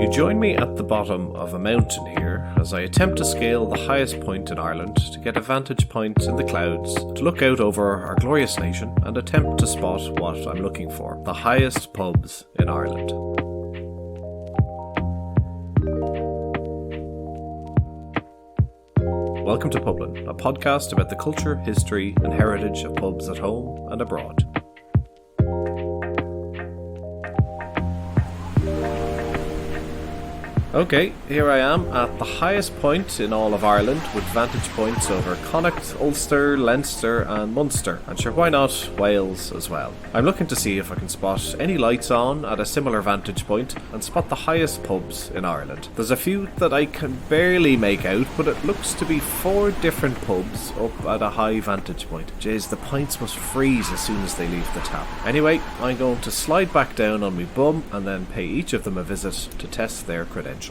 You join me at the bottom of a mountain here as I attempt to scale the highest point in Ireland to get a vantage point in the clouds to look out over our glorious nation and attempt to spot what I'm looking for: the highest pubs in Ireland. Welcome to Publin, a podcast about the culture, history and heritage of pubs at home and abroad. Okay, here I am at the highest point in all of Ireland with vantage points over Connacht, Ulster, Leinster and Munster, and sure why not Wales as well. I'm looking to see if I can spot any lights on at a similar vantage point and spot the highest pubs in Ireland. There's a few that I can barely make out, but it looks to be 4 different pubs up at a high vantage point. Jeez, the pints must freeze as soon as they leave the tap. Anyway, I'm going to slide back down on my bum and then pay each of them a visit to test their credentials.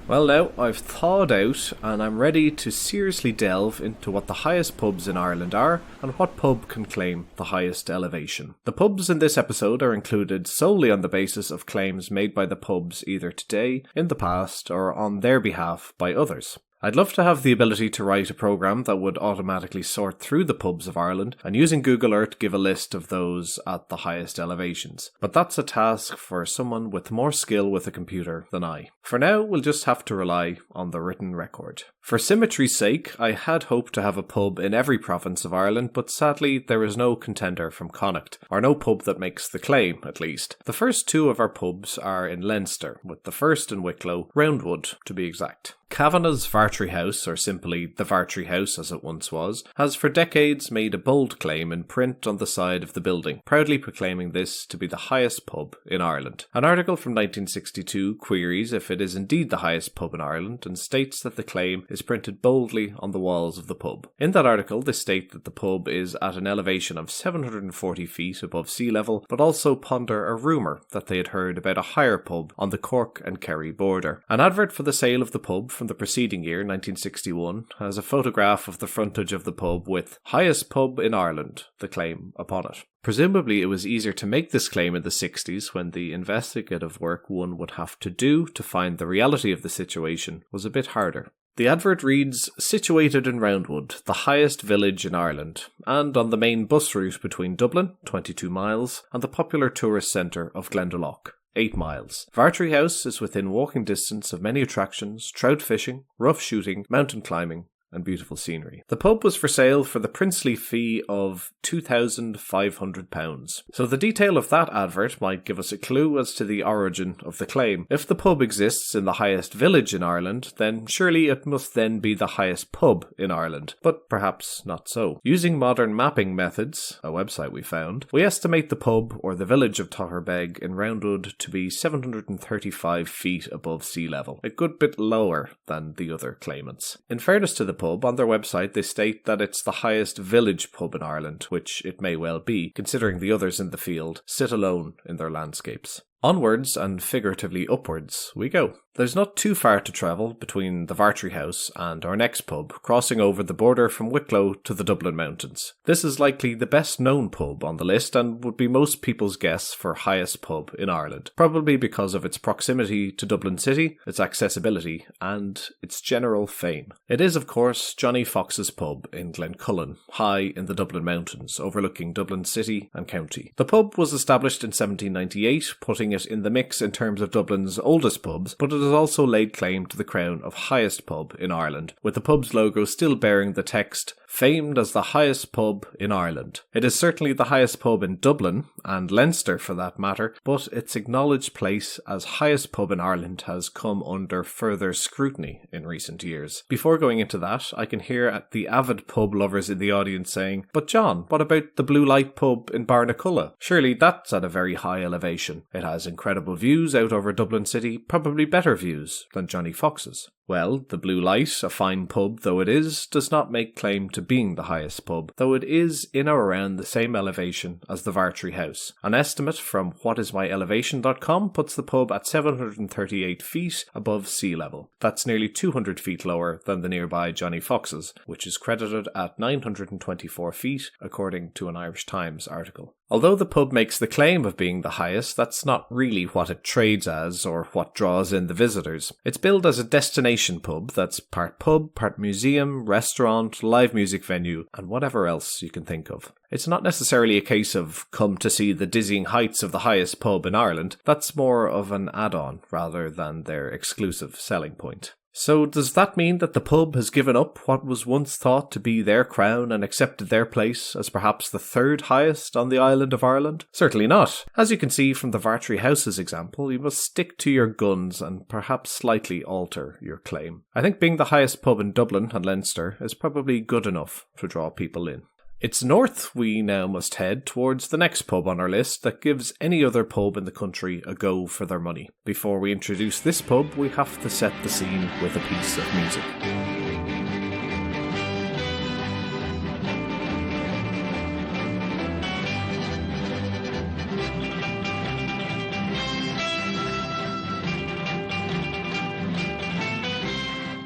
Well now, I've thawed out and I'm ready to seriously delve into what the highest pubs in Ireland are and what pub can claim the highest elevation. The pubs in this episode are included solely on the basis of claims made by the pubs either today, in the past, or on their behalf by others. I'd love to have the ability to write a programme that would automatically sort through the pubs of Ireland and using Google Earth give a list of those at the highest elevations. But that's a task for someone with more skill with a computer than I. For now, we'll just have to rely on the written record. For symmetry's sake, I had hoped to have a pub in every province of Ireland, but sadly there is no contender from Connacht, or no pub that makes the claim, at least. The first 2 of our pubs are in Leinster, with the first in Wicklow, Roundwood to be exact. Kavanagh's Vartry House, or simply the Vartry House as it once was, has for decades made a bold claim in print on the side of the building, proudly proclaiming this to be the highest pub in Ireland. An article from 1962 queries if it is indeed the highest pub in Ireland and states that the claim is printed boldly on the walls of the pub. In that article, they state that the pub is at an elevation of 740 feet above sea level, but also ponder a rumour that they had heard about a higher pub on the Cork and Kerry border. An advert for the sale of the pub from the preceding year, 1961, has a photograph of the frontage of the pub with "Highest Pub in Ireland," the claim upon it. Presumably it was easier to make this claim in the 60s when the investigative work one would have to do to find the reality of the situation was a bit harder. The advert reads, "Situated in Roundwood, the highest village in Ireland, and on the main bus route between Dublin, 22 miles, and the popular tourist centre of Glendalough, 8 miles. Vartry House is within walking distance of many attractions, trout fishing, rough shooting, mountain climbing, and beautiful scenery." The pub was for sale for the princely fee of £2,500. So the detail of that advert might give us a clue as to the origin of the claim. If the pub exists in the highest village in Ireland, then surely it must then be the highest pub in Ireland. But perhaps not so. Using modern mapping methods, a website we found, we estimate the pub or the village of Totterbeg in Roundwood to be 735 feet above sea level, a good bit lower than the other claimants. In fairness to the pub, on their website they state that it's the highest village pub in Ireland, which it may well be, considering the others in the field sit alone in their landscapes. Onwards and figuratively upwards we go. There's not too far to travel between the Vartry House and our next pub, crossing over the border from Wicklow to the Dublin Mountains. This is likely the best known pub on the list and would be most people's guess for highest pub in Ireland, probably because of its proximity to Dublin City, its accessibility and its general fame. It is of course Johnny Fox's pub in Glencullen, high in the Dublin Mountains, overlooking Dublin City and County. The pub was established in 1798, putting it in the mix in terms of Dublin's oldest pubs, but it has also laid claim to the crown of highest pub in Ireland, with the pub's logo still bearing the text "Famed as the highest pub in Ireland." It is certainly the highest pub in Dublin, and Leinster for that matter, but its acknowledged place as highest pub in Ireland has come under further scrutiny in recent years. Before going into that, I can hear the avid pub lovers in the audience saying, "But John, what about the Blue Light pub in Barnaculla? Surely that's at a very high elevation. It has incredible views out over Dublin City, probably better views than Johnny Fox's." Well, the Blue Light, a fine pub though it is, does not make claim to being the highest pub, though it is in or around the same elevation as the Vartry House. An estimate from whatismyelevation.com puts the pub at 738 feet above sea level. That's nearly 200 feet lower than the nearby Johnny Fox's, which is credited at 924 feet, according to an Irish Times article. Although the pub makes the claim of being the highest, that's not really what it trades as or what draws in the visitors. It's billed as a destination pub that's part pub, part museum, restaurant, live music venue, and whatever else you can think of. It's not necessarily a case of come to see the dizzying heights of the highest pub in Ireland. That's more of an add-on rather than their exclusive selling point. So does that mean that the pub has given up what was once thought to be their crown and accepted their place as perhaps the third highest on the island of Ireland? Certainly not. As you can see from the Vartry House's example, you must stick to your guns and perhaps slightly alter your claim. I think being the highest pub in Dublin and Leinster is probably good enough to draw people in. It's north we now must head towards the next pub on our list that gives any other pub in the country a go for their money. Before we introduce this pub, we have to set the scene with a piece of music.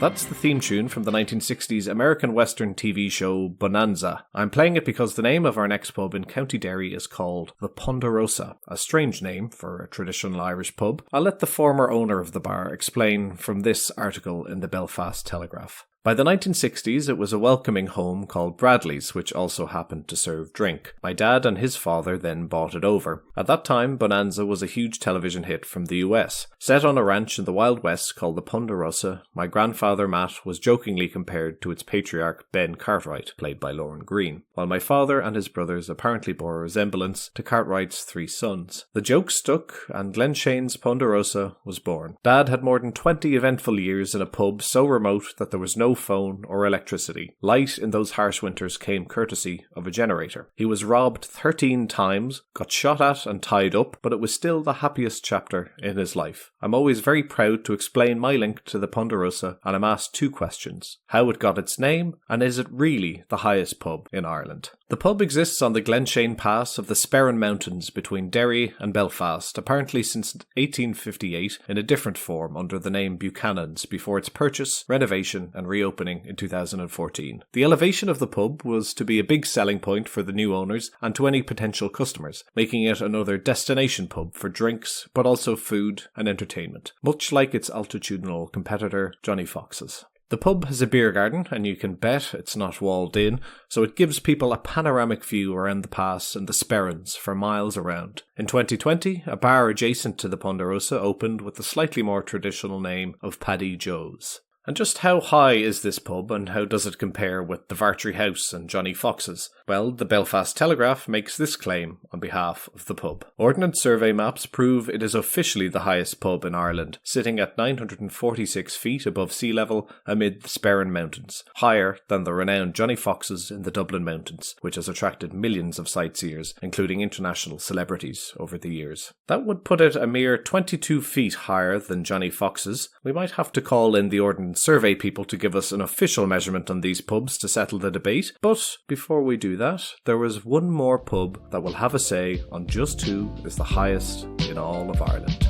That's the theme tune from the 1960s American Western TV show Bonanza. I'm playing it because the name of our next pub in County Derry is called the Ponderosa, a strange name for a traditional Irish pub. I'll let the former owner of the bar explain from this article in the Belfast Telegraph. By the 1960s, it was a welcoming home called Bradley's, which also happened to serve drink. My dad and his father then bought it over. At that time, Bonanza was a huge television hit from the US. Set on a ranch in the Wild West called the Ponderosa, my grandfather Matt was jokingly compared to its patriarch Ben Cartwright, played by Lauren Green, while my father and his brothers apparently bore a resemblance to Cartwright's three sons. The joke stuck, and Glen Shane's Ponderosa was born. Dad had more than 20 eventful years in a pub so remote that there was no phone or electricity. Light in those harsh winters came courtesy of a generator. He was robbed 13 times, got shot at and tied up, but it was still the happiest chapter in his life. I'm always very proud to explain my link to the Ponderosa, and I'm asked two questions: how it got its name, and is it really the highest pub in Ireland? The pub exists on the Glenshane Pass of the Sperrin Mountains between Derry and Belfast, apparently since 1858 in a different form under the name Buchanan's before its purchase, renovation and reopening in 2014. The elevation of the pub was to be a big selling point for the new owners and to any potential customers, making it another destination pub for drinks but also food and entertainment, much like its altitudinal competitor Johnny Fox's. The pub has a beer garden, and you can bet it's not walled in, so it gives people a panoramic view around the pass and the Sperrins for miles around. In 2020, a bar adjacent to the Ponderosa opened with the slightly more traditional name of Paddy Joe's. And just how high is this pub, and how does it compare with the Vartry House and Johnny Fox's? Well, the Belfast Telegraph makes this claim on behalf of the pub. Ordnance Survey maps prove it is officially the highest pub in Ireland, sitting at 946 feet above sea level amid the Sperrin Mountains, higher than the renowned Johnny Fox's in the Dublin Mountains, which has attracted millions of sightseers, including international celebrities, over the years. That would put it a mere 22 feet higher than Johnny Fox's. We might have to call in the Ordnance Survey people to give us an official measurement on these pubs to settle the debate, but before we do that, there is one more pub that will have a say on just who is the highest in all of Ireland.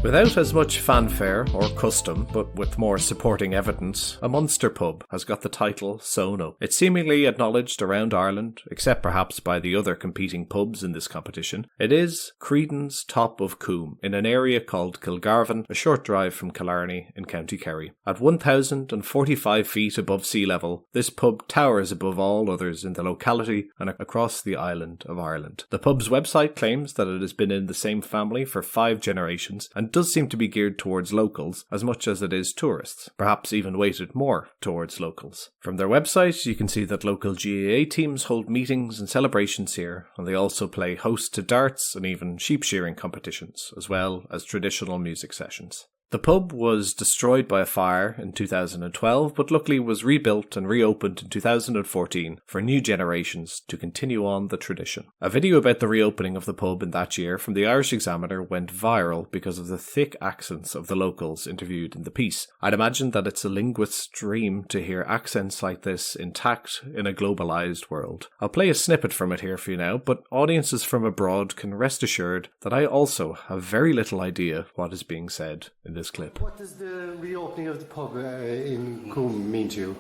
Without as much fanfare or custom, but with more supporting evidence, a Munster pub has got the title sewn up. It's seemingly acknowledged around Ireland, except perhaps by the other competing pubs in this competition. It is Creedon's Top of Coombe, in an area called Kilgarvan, a short drive from Killarney in County Kerry. At 1,045 feet above sea level, this pub towers above all others in the locality and across the island of Ireland. The pub's website claims that it has been in the same family for 5 generations and does seem to be geared towards locals as much as it is tourists, perhaps even weighted more towards locals. From their website, you can see that local GAA teams hold meetings and celebrations here, and they also play host to darts and even sheep shearing competitions, as well as traditional music sessions. The pub was destroyed by a fire in 2012, but luckily was rebuilt and reopened in 2014 for new generations to continue on the tradition. A video about the reopening of the pub in that year from the Irish Examiner went viral because of the thick accents of the locals interviewed in the piece. I'd imagine that it's a linguist's dream to hear accents like this intact in a globalised world. I'll play a snippet from it here for you now, but audiences from abroad can rest assured that I also have very little idea what is being said in this clip. What does the reopening of the pub in Coombe mean to you?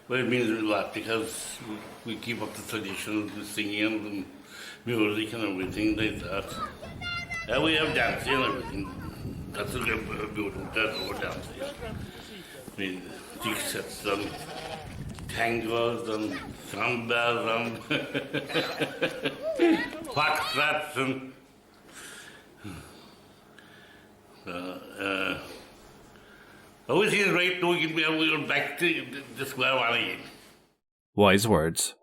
Well, it means a lot because we keep up the tradition of singing and music and everything like that. We have dancing and everything. That's a beautiful dancing. I mean, jig sets and tangos and sambas and foxtrots and everything is right now. We're back to the square one again. Wise words.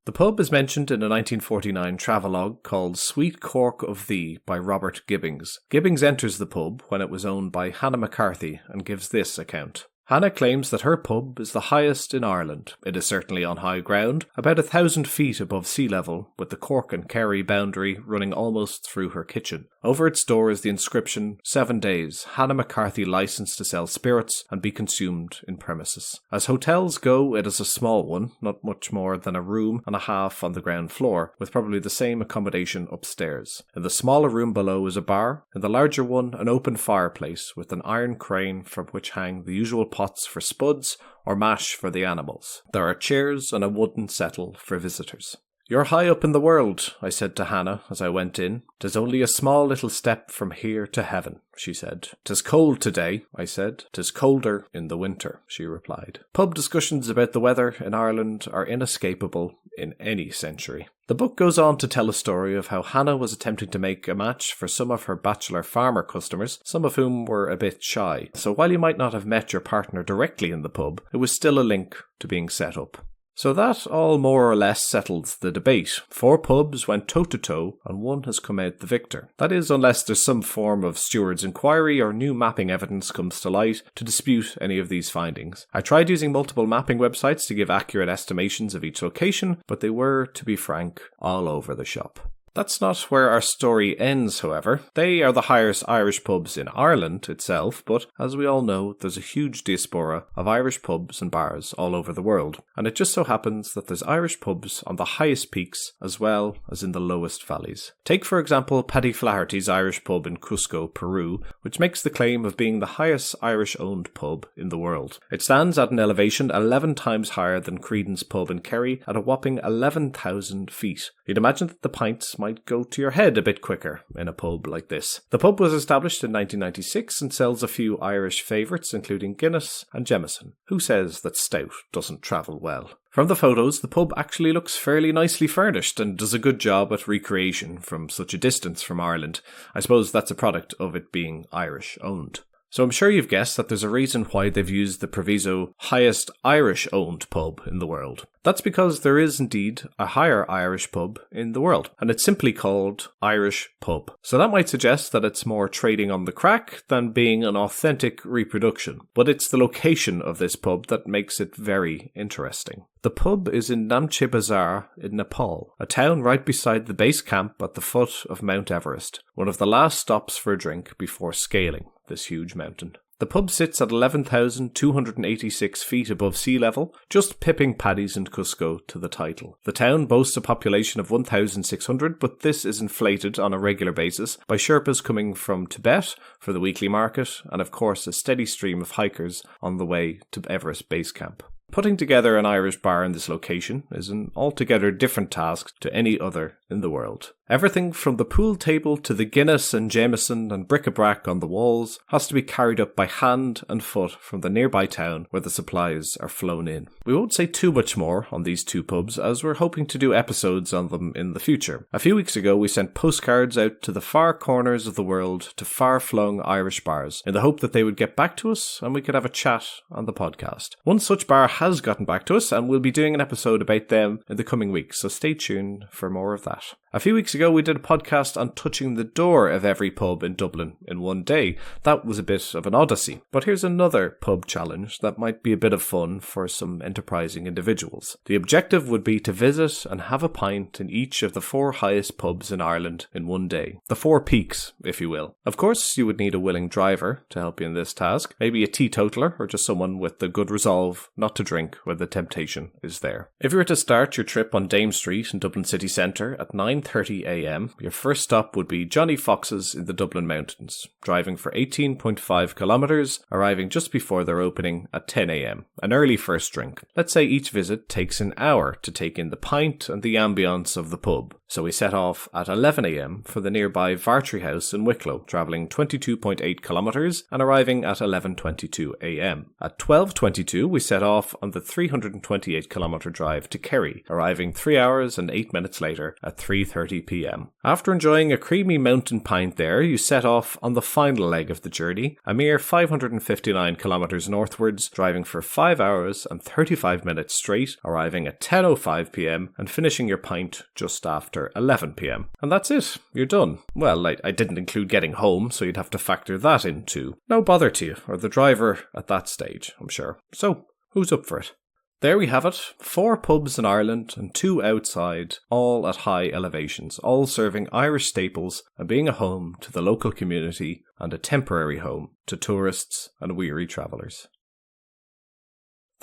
The pub is mentioned in a 1949 travelogue called Sweet Cork of Thee by Robert Gibbings. Gibbings enters the pub when it was owned by Hannah McCarthy and gives this account. Hannah claims that her pub is the highest in Ireland. It is certainly on high ground, about 1,000 feet above sea level, with the Cork and Kerry boundary running almost through her kitchen. Over its door is the inscription, 7 days, Hannah McCarthy licensed to sell spirits and be consumed in premises. As hotels go, it is a small one, not much more than a room and a half on the ground floor, with probably the same accommodation upstairs. In the smaller room below is a bar, in the larger one an open fireplace with an iron crane from which hang the usual pots for spuds or mash for the animals. There are chairs and a wooden settle for visitors. "You're high up in the world," I said to Hannah as I went in. "'Tis only a small little step from here to heaven," she said. "'Tis cold today," I said. "'Tis colder in the winter," she replied. Pub discussions about the weather in Ireland are inescapable in any century. The book goes on to tell a story of how Hannah was attempting to make a match for some of her bachelor farmer customers, some of whom were a bit shy. So while you might not have met your partner directly in the pub, it was still a link to being set up. So that all more or less settles the debate. 4 pubs went toe-to-toe and one has come out the victor. That is, unless there's some form of steward's inquiry or new mapping evidence comes to light to dispute any of these findings. I tried using multiple mapping websites to give accurate estimations of each location, but they were, to be frank, all over the shop. That's not where our story ends, however. They are the highest Irish pubs in Ireland itself, but as we all know, there's a huge diaspora of Irish pubs and bars all over the world, and it just so happens that there's Irish pubs on the highest peaks as well as in the lowest valleys. Take, for example, Paddy Flaherty's Irish pub in Cusco, Peru, which makes the claim of being the highest Irish-owned pub in the world. It stands at an elevation 11 times higher than Creedon's pub in Kerry at a whopping 11,000 feet. You'd imagine that the pints might go to your head a bit quicker in a pub like this. The pub was established in 1996 and sells a few Irish favourites including Guinness and Jameson. Who says that stout doesn't travel well? From the photos, the pub actually looks fairly nicely furnished and does a good job at recreation from such a distance from Ireland. I suppose that's a product of it being Irish owned. So I'm sure you've guessed that there's a reason why they've used the proviso highest Irish-owned pub in the world. That's because there is indeed a higher Irish pub in the world, and it's simply called Irish Pub. So that might suggest that it's more trading on the crack than being an authentic reproduction. But it's the location of this pub that makes it very interesting. The pub is in Namche Bazaar in Nepal, a town right beside the base camp at the foot of Mount Everest, one of the last stops for a drink before scaling this huge mountain. The pub sits at 11,286 feet above sea level, just pipping Paddy's and Cusco to the title. The town boasts a population of 1,600, but this is inflated on a regular basis by Sherpas coming from Tibet for the weekly market, and of course a steady stream of hikers on the way to Everest Base Camp. Putting together an Irish bar in this location is an altogether different task to any other in the world. Everything from the pool table to the Guinness and Jameson and bric-a-brac on the walls has to be carried up by hand and foot from the nearby town where the supplies are flown in. We won't say too much more on these 2 pubs as we're hoping to do episodes on them in the future. A few weeks ago we sent postcards out to the far corners of the world to far-flung Irish bars in the hope that they would get back to us and we could have a chat on the podcast. One such bar has gotten back to us and we'll be doing an episode about them in the coming weeks, so stay tuned for more of that. that. A few weeks ago, we did a podcast on touching the door of every pub in Dublin in one day. That was a bit of an odyssey, but here's another pub challenge that might be a bit of fun for some enterprising individuals. The objective would be to visit and have a pint in each of the 4 highest pubs in Ireland in one day. The 4 peaks, if you will. Of course, you would need a willing driver to help you in this task, maybe a teetotaler or just someone with the good resolve not to drink when the temptation is there. If you were to start your trip on Dame Street in Dublin city centre at 9:30 a.m, your first stop would be Johnny Fox's in the Dublin Mountains, driving for 18.5 kilometres, arriving just before their opening at 10 a.m. An early first drink. Let's say each visit takes an hour to take in the pint and the ambience of the pub. So we set off at 11 a.m. for the nearby Vartry House in Wicklow, travelling 22.8 kilometres and arriving at 11:22 a.m. At 12:22 we set off on the 328 kilometre drive to Kerry, arriving 3 hours and 8 minutes later at 3:30 p.m. After enjoying a creamy mountain pint there, you set off on the final leg of the journey, a mere 559 kilometres northwards, driving for 5 hours and 35 minutes straight, arriving at 10:05 p.m. and finishing your pint just after 11 p.m. And that's it. You're done. Well, I didn't include getting home, so you'd have to factor that in too. No bother to you, or the driver at that stage, I'm sure. So, who's up for it? There we have it. 4 pubs in Ireland and 2 outside, all at high elevations, all serving Irish staples and being a home to the local community and a temporary home to tourists and weary travellers.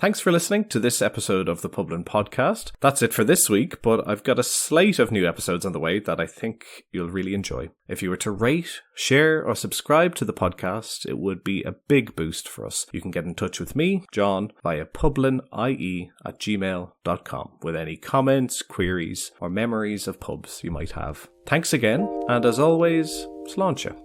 Thanks for listening to this episode of the Publin Podcast. That's it for this week, but I've got a slate of new episodes on the way that I think you'll really enjoy. If you were to rate, share, or subscribe to the podcast, it would be a big boost for us. You can get in touch with me, John, via publinie@gmail.com with any comments, queries, or memories of pubs you might have. Thanks again, and as always, sláinte.